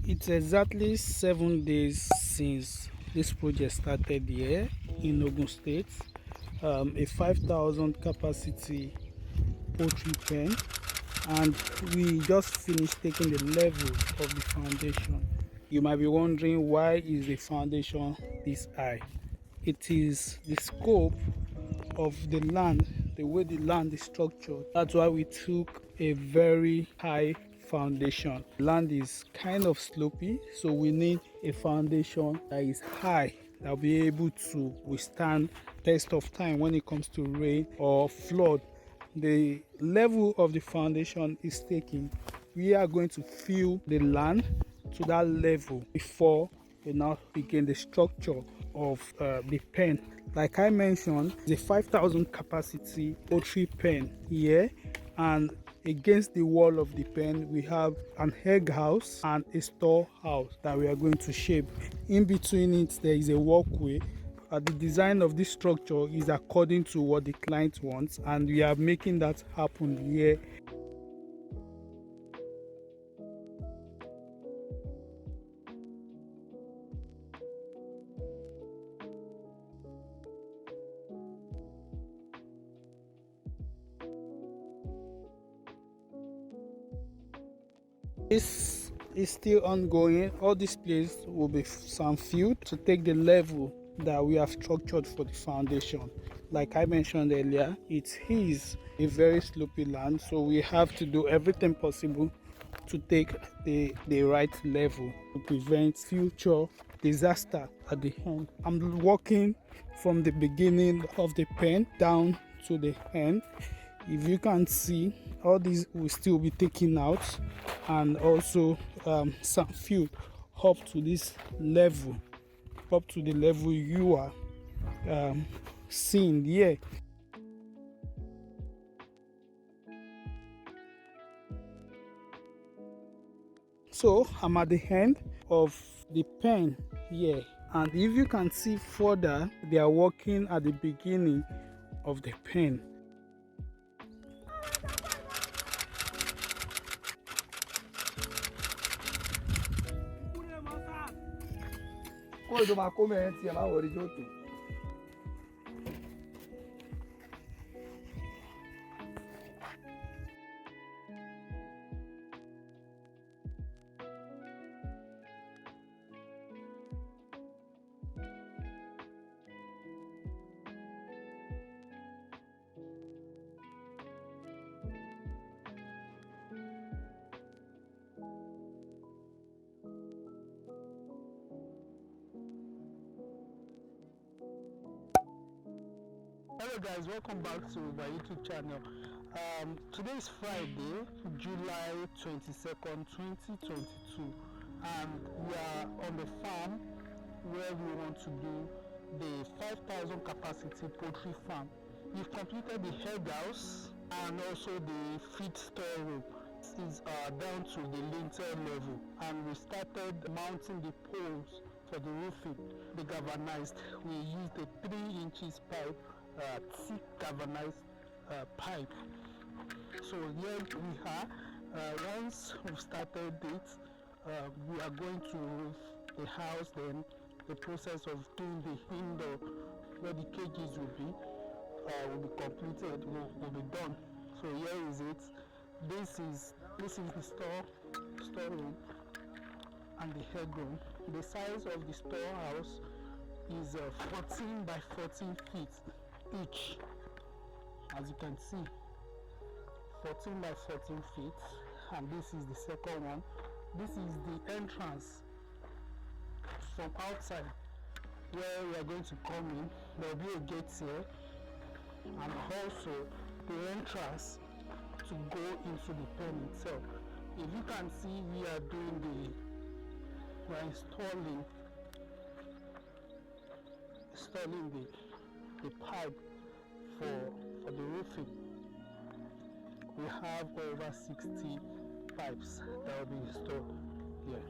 It's exactly 7 days since this project started here in Ogun State. A 5,000 capacity poultry pen, and we just finished taking the level of the foundation. You might be wondering, why is the foundation this high? It is the scope of the land, the way the land is structured. That's why we took a very high foundation. Land is kind of slopey, so we need a foundation that is high, that will be able to withstand test of time when it comes to rain or flood. The level of the foundation is taken. We are going to fill the land to that level before we now begin the structure of the pen. Like I mentioned, the 5,000 capacity poultry pen here, and against the wall of the pen we have an egg house and a store house that we are going to shape. In between it there is a walkway. The design of this structure is according to what the client wants, and we are making that happen here. This is still ongoing. All this place will be sand filled to take the level that we have structured for the foundation. Like I mentioned earlier, it is a very slopey land, so we have to do everything possible to take the right level to prevent future disaster at the end. I'm working from the beginning of the pen down to the end. If you can see, all these will still be taken out, and also some filled up to this level, up to the level you are seeing here. So I'm at the end of the pen here, and if you can see further, they are working at the beginning of the pen. Hello guys, welcome back to my YouTube channel. Today is Friday, July 22nd, 2022, and we are on the farm where we want to do the 5,000 capacity poultry farm. We've completed the egg house and also the feed storeroom. This is down to the lintel level, and we started mounting the poles for the roofing. The galvanized, we used a 3 inches pipe, thick galvanized pipe. So here we are. Once we've started it, we are going to roof the house. Then the process of doing the indoor, where the cages will be completed, will be done. So here is it. This is the storeroom and the headroom. The size of the storehouse is 14 by 14 feet each, as you can see, 14 by 14 feet. And this is the second one. This is the entrance from outside where we are going to come in. There will be a gate here, and also the entrance to go into the pen itself. If you can see, we are installing the pipe for the roofing. We have over 60 pipes that will be installed here.